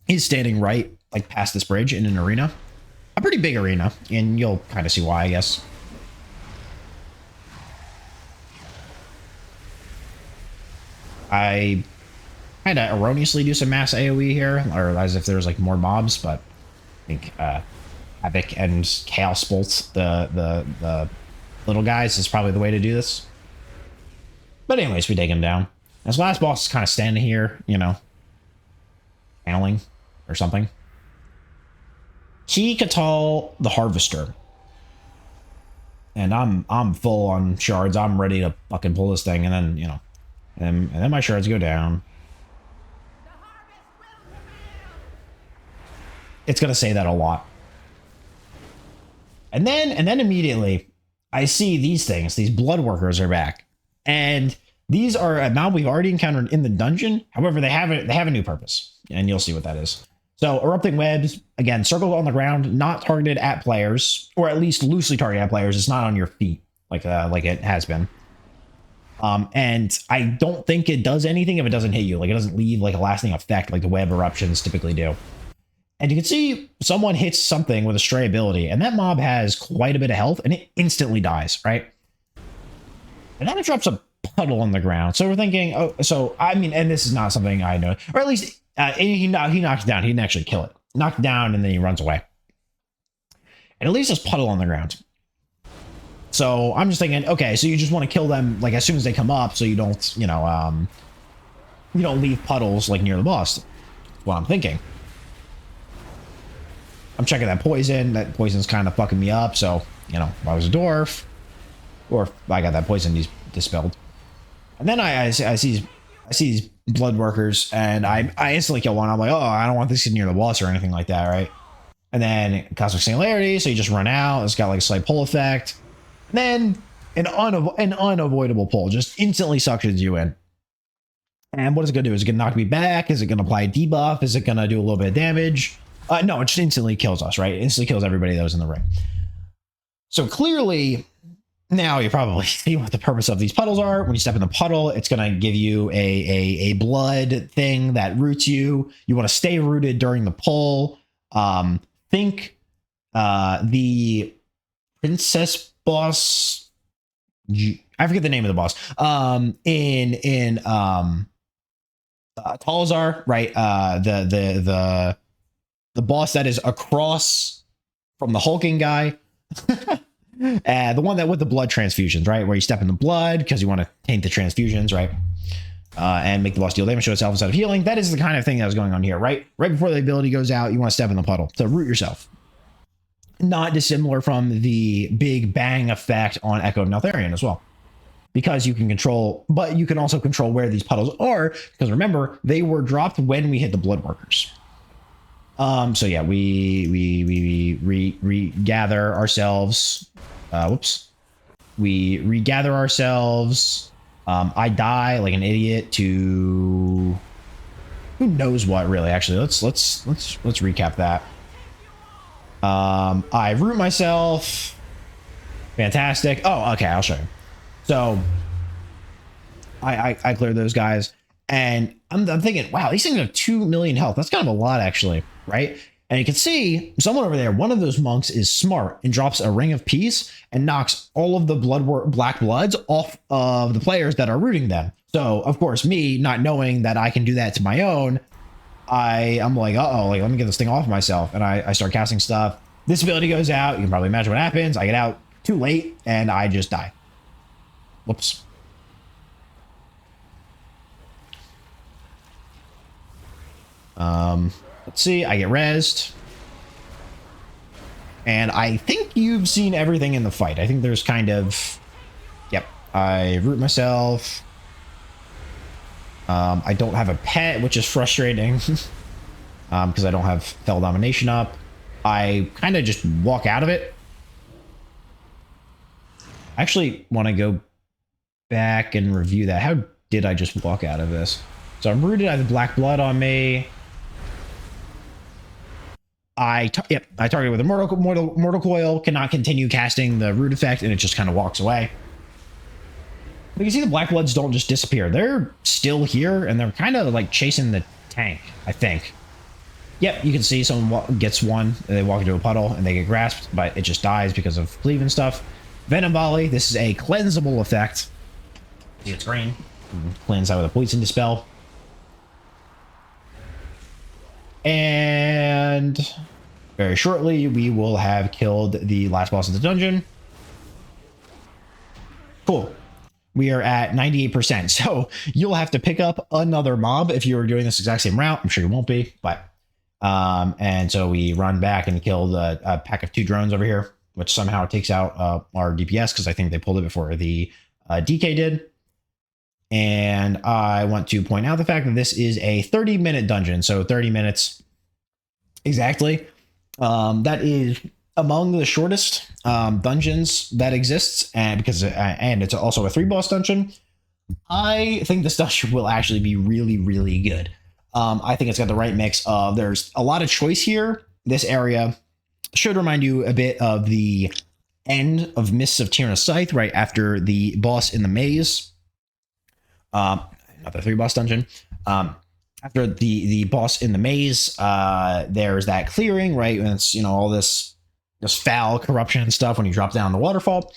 Speaker 1: is standing right like past this bridge in an arena. A pretty big arena, and you'll kind of see why, I guess. I kind of erroneously do some mass AoE here, or as if there's like more mobs, but I think Havoc and Chaos Bolts, the little guys, is probably the way to do this. But anyways, we take him down. This last boss is kind of standing here, you know, channeling or something. Katal the Harvester. And I'm full on shards. I'm ready to fucking pull this thing, and then, you know, and then my shards go down. It's gonna say that a lot. And then immediately I see these things. These blood workers are back. And these are a mob we've already encountered in the dungeon. However, they have a new purpose, and you'll see what that is. So erupting webs, again, circles on the ground, not targeted at players, or at least loosely targeted at players. It's not on your feet like it has been. And I don't think it does anything if it doesn't hit you. Like, it doesn't leave like a lasting effect like the web eruptions typically do. And you can see someone hits something with a stray ability, and that mob has quite a bit of health, and it instantly dies, right? And then it drops a puddle on the ground. So we're thinking, oh, so I mean, and this is not something I know, or at least he knocked it down. He didn't actually kill it. Knocked it down, and then he runs away. And at least there's puddle on the ground. So I'm just thinking, okay, so you just want to kill them like as soon as they come up, so you don't, you know, you don't leave puddles like near the boss. That's what I'm thinking. I'm checking that poison. That poison's kind of fucking me up. So, you know, if I was a dwarf, or if I got that poison dispelled. And then I see these blood workers, and I instantly kill one. I'm like, oh, I don't want this near the boss or anything like that, right? And then Cosmic Singularity, so you just run out. It's got like a slight pull effect. And then an unavoidable pull just instantly suctions you in. And what is it going to do? Is it going to knock me back? Is it going to apply a debuff? Is it going to do a little bit of damage? No, it just instantly kills us, right? It instantly kills everybody that was in the ring. So clearly, now you probably see what the purpose of these puddles are. When you step in the puddle, it's going to give you a blood thing that roots you. You want to stay rooted during the pull. Think the princess boss. I forget the name of the boss. In Talazar, right? The boss that is across from the hulking guy. The one that with the blood transfusions, right? Where you step in the blood because you want to taint the transfusions, right? and make the boss deal damage to itself instead of healing. That is the kind of thing that was going on here, right? Right before the ability goes out, you want to step in the puddle to root yourself. Not dissimilar from the big bang effect on Echo of Neltharion as well. Because you can control, but you can also control where these puddles are, because remember, they were dropped when we hit the Bloodworkers. So yeah, we regather ourselves. We regather ourselves. I die like an idiot to who knows what, really. Actually, let's recap that. I root myself. Fantastic. Oh, okay, I'll show you. So I cleared those guys, and I'm thinking, wow, these things have 2 million health. That's kind of a lot, actually, right? And you can see someone over there, one of those monks is smart and drops a Ring of Peace and knocks all of the Black Bloods off of the players that are rooting them. So, of course, me not knowing that I can do that to my own, I'm like, uh-oh, like, let me get this thing off myself. And I start casting stuff. This ability goes out. You can probably imagine what happens. I get out too late, and I just die. Whoops. Let's see. I get rezzed. And I think you've seen everything in the fight. I think there's kind of... Yep. I root myself. I don't have a pet, which is frustrating. Because I don't have Fell Domination up. I kind of just walk out of it. I actually want to go back and review that. How did I just walk out of this? So I'm rooted. I have black blood on me. I target with a mortal coil, cannot continue casting the root effect, and it just kind of walks away. But you see the black bloods don't just disappear. They're still here, and they're kind of like chasing the tank, I think. Yep, you can see someone gets one, and they walk into a puddle, and they get grasped, but it just dies because of cleave and stuff. Venom Volley, this is a cleansable effect. See, it's green. Cleanse out with a Poison Dispel. And very shortly, we will have killed the last boss of the dungeon. Cool. We are at 98%. So you'll have to pick up another mob if you were doing this exact same route. I'm sure you won't be, but and so we run back and killed a pack of 2 drones over here, which somehow takes out our DPS because I think they pulled it before the DK did. And I want to point out the fact that this is a 30-minute dungeon. So 30 minutes exactly. That is among the shortest dungeons that exists. And because and it's also a 3-boss dungeon. I think this dungeon will actually be really, really good. I think it's got the right mix of there's a lot of choice here. This area should remind you a bit of the end of Mists of Tyrannus Scythe, right after the boss in the maze. Not the 3-boss dungeon. After the boss in the maze, there's that clearing, right? And it's, you know, all this foul corruption and stuff when you drop down the waterfall.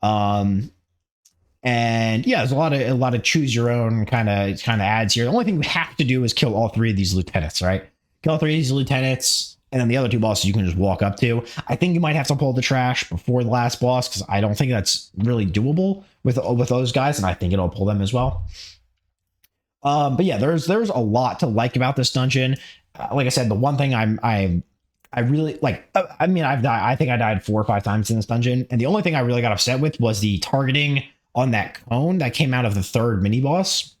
Speaker 1: And yeah, there's a lot of choose your own kind of ads here. The only thing we have to do is kill all 3 of these lieutenants, right? Kill all 3 of these lieutenants, and then the other 2 bosses you can just walk up to. I think you might have to pull the trash before the last boss because I don't think that's really doable with those guys, and I think it'll pull them as well. But yeah, there's a lot to like about this dungeon. Like I said, the one thing I really like, I mean, I think I died 4 or 5 times in this dungeon, and the only thing I really got upset with was the targeting on that cone that came out of the 3rd mini boss.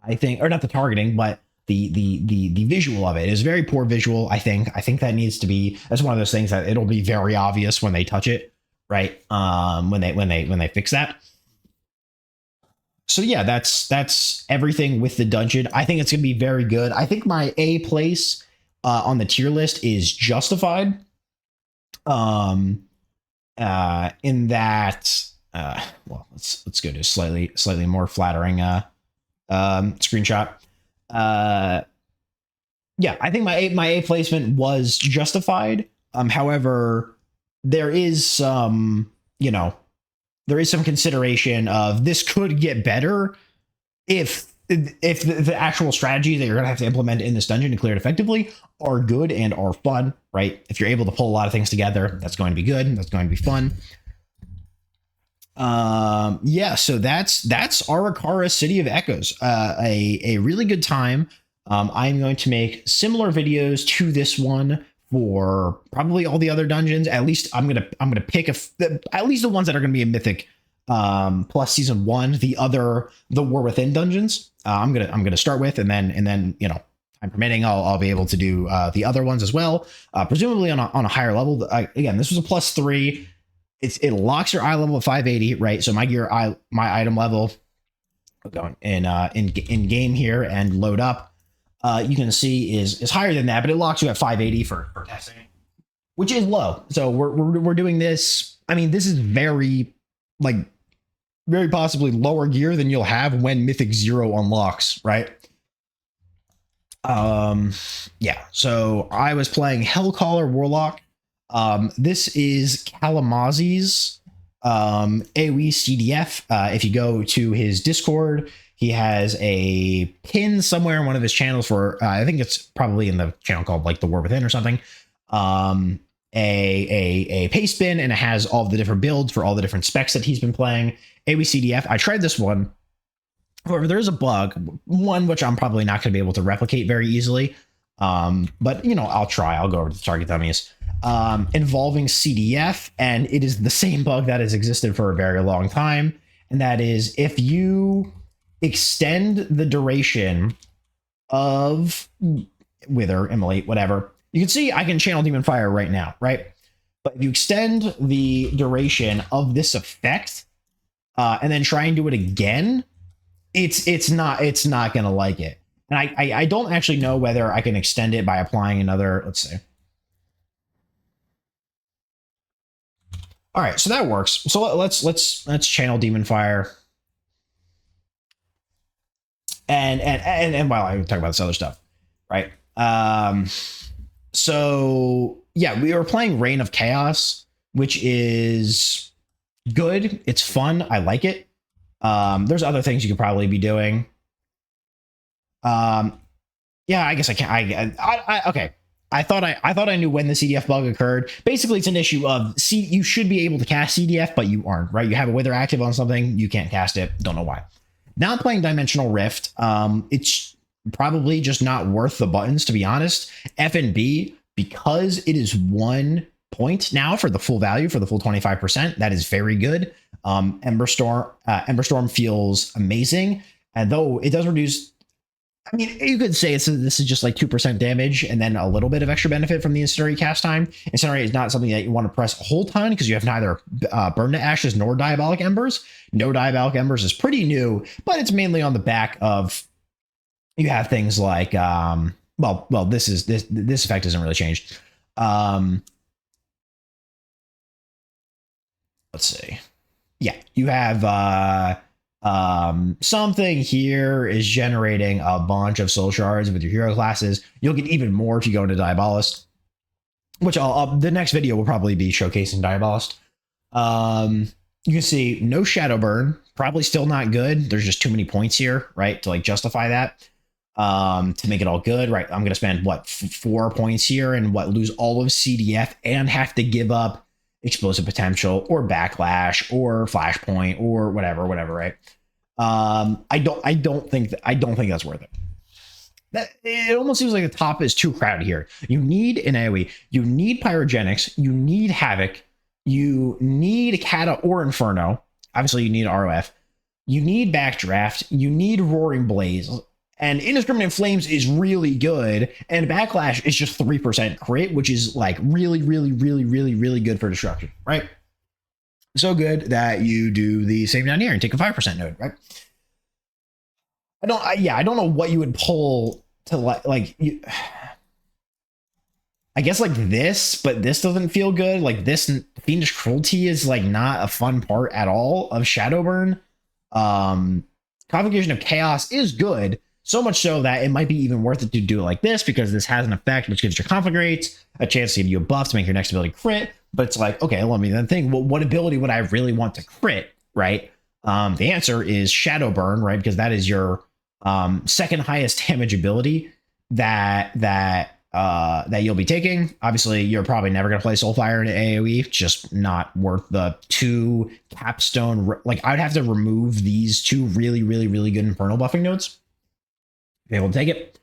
Speaker 1: I think, or not the targeting, but the visual of it is very poor visual. I think that needs to be, that's one of those things that it'll be very obvious when they touch it, right? When they fix that. So yeah, that's everything with the dungeon. I think it's gonna be very good. I think my A place on the tier list is justified. In that, well, let's go to slightly more flattering screenshot. Yeah, I think my A placement was justified. However, there is some, there is some consideration of this could get better if the actual strategies that you're going to have to implement in this dungeon to clear it effectively are good and are fun, right? If you're able to pull a lot of things together, that's going to be good. That's going to be fun. Yeah, so that's Ara-Kara City of Echoes. A really good time. I'm going to make similar videos to this one for probably all the other dungeons. At least I'm gonna pick at least the ones that are gonna be in Mythic plus season 1. The War Within dungeons. I'm gonna start with, and then you know, time permitting, I'll be able to do the other ones as well. Presumably on a higher level. Again, this was a +3. It locks your eye level at 580, right? So my item level, going in game here and load up, you can see is higher than that, but it locks you at 580 for testing, which is low. So we're doing this. I mean, this is very possibly lower gear than you'll have when Mythic 0 unlocks, right? Yeah. So I was playing Hellcaller Warlock. This is Kalamazi's AoE CDF. If you go to his Discord, he has a pin somewhere in one of his channels for I think it's probably in the channel called like the War Within or something. A paste bin, and it has all of the different builds for all the different specs that he's been playing. AoE CDF. I tried this one. However, there is a bug, one which I'm probably not going to be able to replicate very easily. But you know, I'll try. I'll go over to the target dummies. Involving CDF, and it is the same bug that has existed for a very long time, and that is if you extend the duration of Wither, Immolate, whatever, you can see I can channel Demon Fire right now, right? But if you extend the duration of this effect and then try and do it again, it's not gonna like it. And I don't actually know whether I can extend it by applying another, let's see. All right, so that works. So let's channel Demon Fire. And while I talk about this other stuff, right? So yeah, we were playing Reign of Chaos, which is good. It's fun. I like it. There's other things you could probably be doing. Yeah, I guess I can't. Okay. I thought I knew when the CDF bug occurred. Basically, it's an issue of you should be able to cast CDF, but you aren't, right? You have a Wither active on something, you can't cast it. Don't know why. Now I'm playing Dimensional Rift. It's probably just not worth the buttons, to be honest. F and B, because it is 1 point now for the full value, for the full 25%. That is very good. Emberstorm feels amazing, and though it does reduce. I mean, you could say this is just like 2% damage and then a little bit of extra benefit from the Incinerate cast time. Incinerate is not something that you want to press a whole ton because you have neither Burn to Ashes nor Diabolic Embers. No Diabolic Embers is pretty new, but it's mainly on the back of, you have things like, this effect hasn't really changed. Let's see. Yeah, you have something here is generating a bunch of soul shards with your hero classes. You'll get even more if you go into Diabolist, which the next video will probably be showcasing Diabolist. You can see no Shadow Burn, probably still not good. There's just too many points here, right, to like justify that. To make it all good, right? I'm gonna spend what 4 points here and lose all of CDF and have to give up Explosive Potential or Backlash or Flashpoint or whatever, right? I don't think that's worth it. It almost seems like the top is too crowded here. You need an AoE, you need Pyrogenics, you need Havoc, you need Kata or Inferno. Obviously, you need ROF. You need Backdraft. You need Roaring Blaze. And Indiscriminate Flames is really good. And Backlash is just 3% crit, which is like really, really, really, really, really good for destruction, right? So good that you do the same down here and take a 5% node, right? I don't know what you would pull to I guess like this, but this doesn't feel good. Like this Fiendish Cruelty is like not a fun part at all of Shadowburn. Convocation of Chaos is good. So much so that it might be even worth it to do it like this, because this has an effect which gives your Conflagrates a chance to give you a buff to make your next ability crit. But it's like, okay, let me then think, well, what ability would I really want to crit, right? The answer is Shadowburn, right? Because that is your second highest damage ability that that you'll be taking. Obviously, you're probably never going to play Soulfire in AoE. Just not worth the 2 capstone. Like, I'd have to remove these 2 really, really, really good Infernal buffing nodes to be able to take it.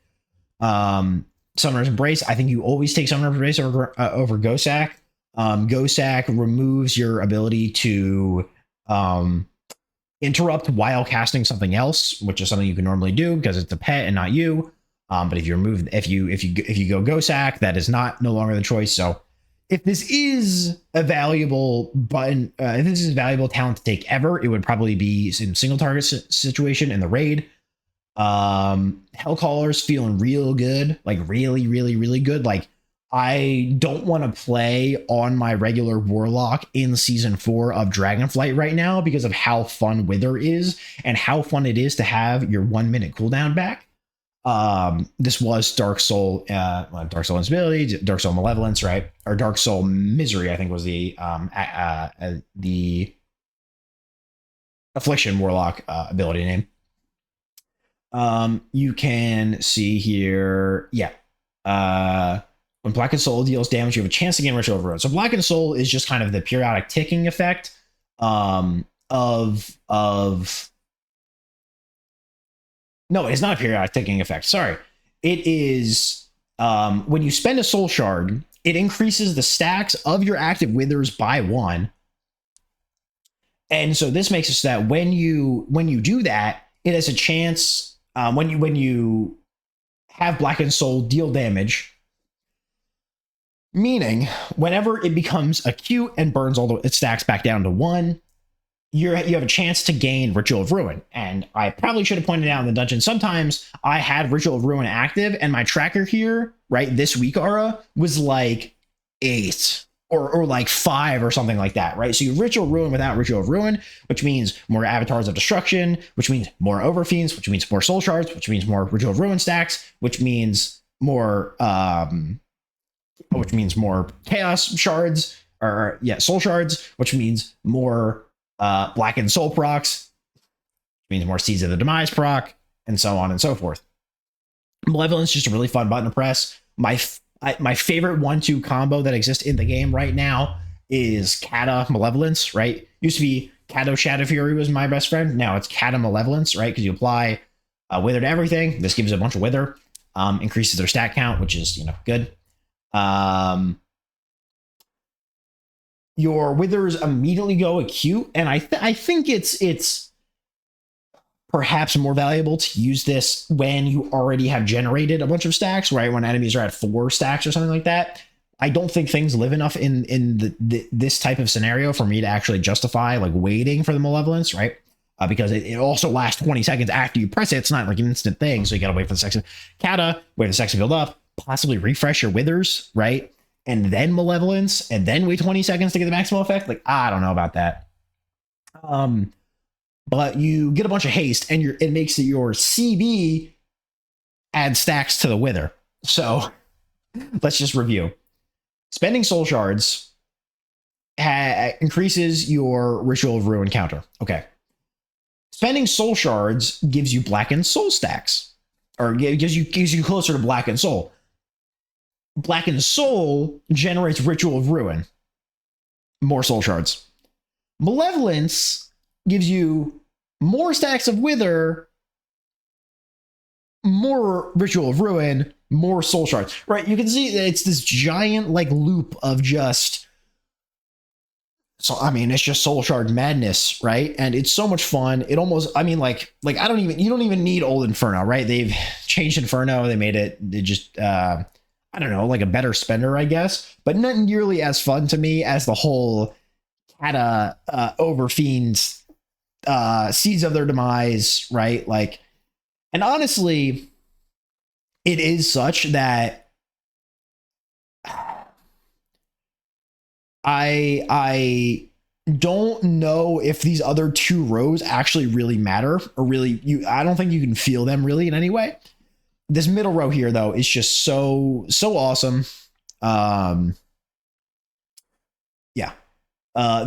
Speaker 1: Summoner's Embrace. I think you always take Summoner's Embrace over Gosak. Gosak removes your ability to interrupt while casting something else, which is something you can normally do because it's a pet and not you. But if you remove, if you go Gosak, that is no longer the choice. So if this is a valuable button, if this is a valuable talent to take ever, it would probably be in single target situation in the raid. Hellcaller's feeling real good, like really, really, really good. Like, I don't want to play on my regular Warlock in season 4 of Dragonflight right now because of how fun Wither is and how fun it is to have your 1 minute cooldown back. This was Dark Soul Instability, Dark Soul Malevolence, right? Or Dark Soul Misery, I think was the Affliction Warlock ability name. You can see here, when Blackened Soul deals damage, you have a chance to gain Ritual of Ruin. So Blackened Soul is just kind of the periodic ticking effect of no, it's not a periodic ticking effect. Sorry. It is when you spend a soul shard, it increases the stacks of your active withers by 1. And so this makes it so that when you do that, it has a chance when you have Blackened Soul deal damage, meaning whenever it becomes acute and burns all its stacks back down to 1, you have a chance to gain Ritual of Ruin. And I probably should have pointed out in the dungeon, sometimes I had Ritual of Ruin active and my tracker here, right, this week, Ara, was like 8 or like 5 or something like that, right? So you Ritual of Ruin without Ritual of Ruin, which means more Avatars of Destruction, which means more Overfiends, which means more Soul Shards, which means more Ritual of Ruin stacks, which means more Chaos Shards, Soul Shards, which means more Blackened Soul procs, which means more Seeds of the Demise proc, and so on and so forth. Malevolence is just a really fun button to press. My favorite 1-2 combo that exists in the game right now is Kata Malevolence, right? Used to be Kato Shadow Fury was my best friend. Now it's Kata Malevolence, right? Because you apply Wither to everything. This gives a bunch of Wither, increases their stat count, which is, good. Your withers immediately go acute, and I think it's perhaps more valuable to use this when you already have generated a bunch of stacks, right? When enemies are at 4 stacks or something like that. I don't think things live enough in this type of scenario for me to actually justify like waiting for the Malevolence, right? Because it also lasts 20 seconds after you press it. It's not like an instant thing, so you gotta wait for the second Kata, wait for the second build up, possibly refresh your withers, right? And then Malevolence, and then wait 20 seconds to get the maximal effect. Like, I don't know about that. But you get a bunch of haste, and it makes your CB add stacks to the Wither. So let's just review. Spending Soul Shards increases your Ritual of Ruin counter. Okay. Spending Soul Shards gives you Blackened Soul stacks, or gives you closer to Blackened Soul. Blackened Soul generates Ritual of Ruin, more Soul Shards. Malevolence gives you more stacks of Wither, more Ritual of Ruin, more Soul Shards. Right? You can see that it's this giant like loop of just. So I mean, it's just Soul Shard madness, right? And it's so much fun. It almost, I mean, like you don't even need old Inferno, right? They've changed Inferno. They made it. They just. I don't know, like a better spender, I guess, but not nearly as fun to me as the whole Kata Overfiends Seeds of their Demise, right? Like, and honestly, it is such that I don't know if these other 2 rows actually really matter or really I don't think you can feel them really in any way. This middle row here, though, is just so awesome.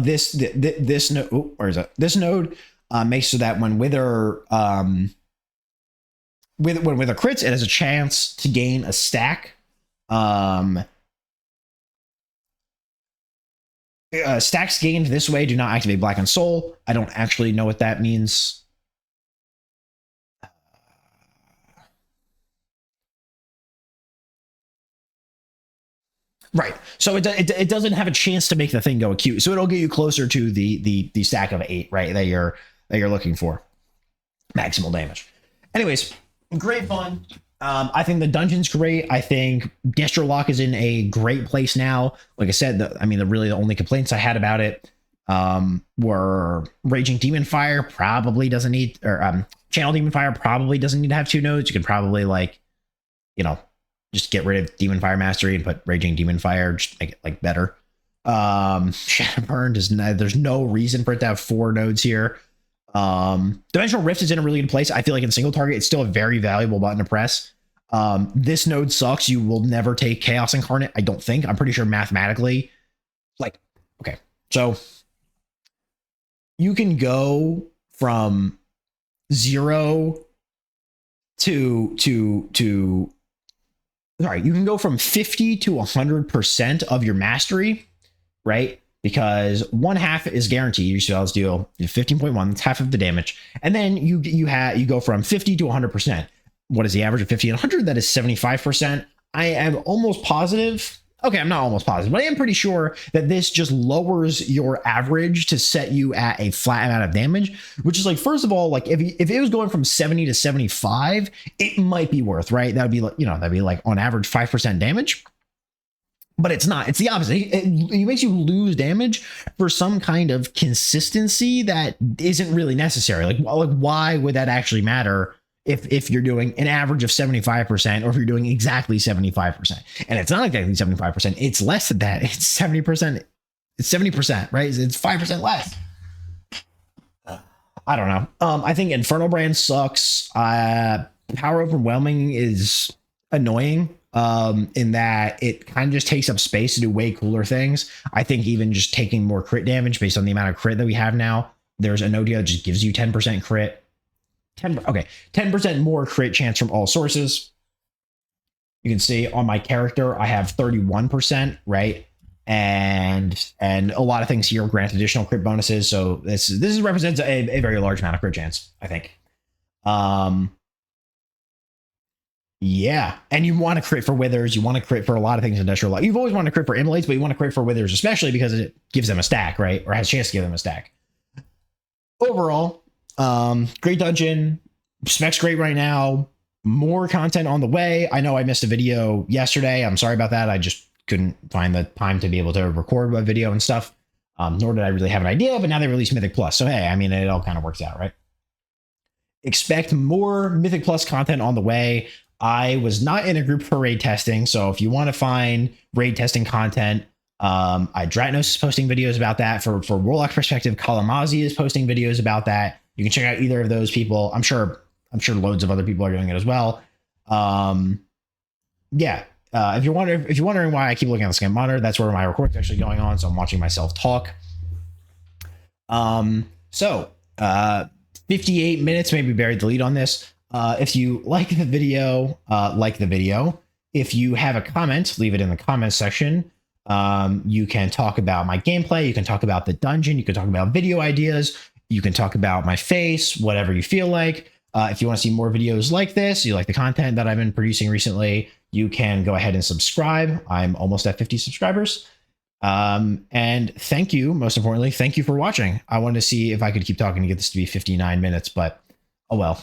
Speaker 1: This node. Oh, where is it? This node makes so that when Wither crits, it has a chance to gain a stack Um, Stacks gained this way do not activate Black and Soul. I don't actually know what that means. Right. So it doesn't have a chance to make the thing go acute. So it'll get you closer to the stack of 8, right? That you're looking for. Maximal damage. Anyways, great fun. I think the dungeon's great. I think Destrolock is in a great place now. Like I said, the only complaints I had about it were Raging Demon Fire probably doesn't need, or Channel Demon Fire probably doesn't need to have 2 nodes. You can probably just get rid of Demon Fire Mastery and put Raging Demon Fire, just make it better. Shadowburn there's no reason for it to have 4 nodes here. Dimensional Rift is in a really good place. I feel like in single target, it's still a very valuable button to press. This node sucks. You will never take Chaos Incarnate, I don't think. I'm pretty sure mathematically. Okay. So you can go from 0 you can go from 50 to 100% of your mastery, right? Because 1/2 is guaranteed. Your spells deal 15.1. That's half of the damage. And then you go from 50 to 100%. What is the average of 50 and 100? That is 75%. I am almost positive. Okay, I'm not almost positive, but I am pretty sure that this just lowers your average to set you at a flat amount of damage, which is first of all, if it was going from 70 to 75, it might be worth, right? That would be on average 5% damage. But it's not. It's the opposite. It makes you lose damage for some kind of consistency that isn't really necessary. Why would that actually matter if you're doing an average of 75% or if you're doing exactly 75%? And it's not exactly 75%. It's less than that. It's 70%. It's 70%, right? It's 5% less. I don't know. I think Infernal Brand sucks. Power Overwhelming is annoying. In that it kind of just takes up space to do way cooler things. I think even just taking more crit damage based on the amount of crit that we have now, there's an ODO that just gives you 10% crit. 10% more crit chance from all sources. You can see on my character, I have 31%, right? And a lot of things here grant additional crit bonuses. So this represents a very large amount of crit chance, I think. Yeah, and you want to crit for Withers. You want to crit for a lot of things in Industrial Life. You've always wanted to crit for Immolates, but you want to crit for Withers, especially because it gives them a stack, right? Or has a chance to give them a stack. Overall, great dungeon. Spec's great right now. More content on the way. I know I missed a video yesterday. I'm sorry about that. I just couldn't find the time to be able to record a video and stuff. Nor did I really have an idea, but now they released Mythic Plus. So, hey, it all kind of works out, right? Expect more Mythic Plus content on the way. I was not in a group for raid testing, so if you want to find raid testing content, Dratnos is posting videos about that. For Warlock perspective, Kalamazi is posting videos about that. You can check out either of those people. I'm sure loads of other people are doing it as well. If you're wondering why I keep looking at the scan monitor, that's where my recording's actually going on. So I'm watching myself talk. 58 minutes, maybe buried the lead on this. If you like the video, If you have a comment, leave it in the comment section. You can talk about my gameplay. You can talk about the dungeon. You can talk about video ideas. You can talk about my face, whatever you feel like. If you want to see more videos like this, you like the content that I've been producing recently, you can go ahead and subscribe. I'm almost at 50 subscribers. And thank you, most importantly, thank you for watching. I wanted to see if I could keep talking to get this to be 59 minutes, but oh well.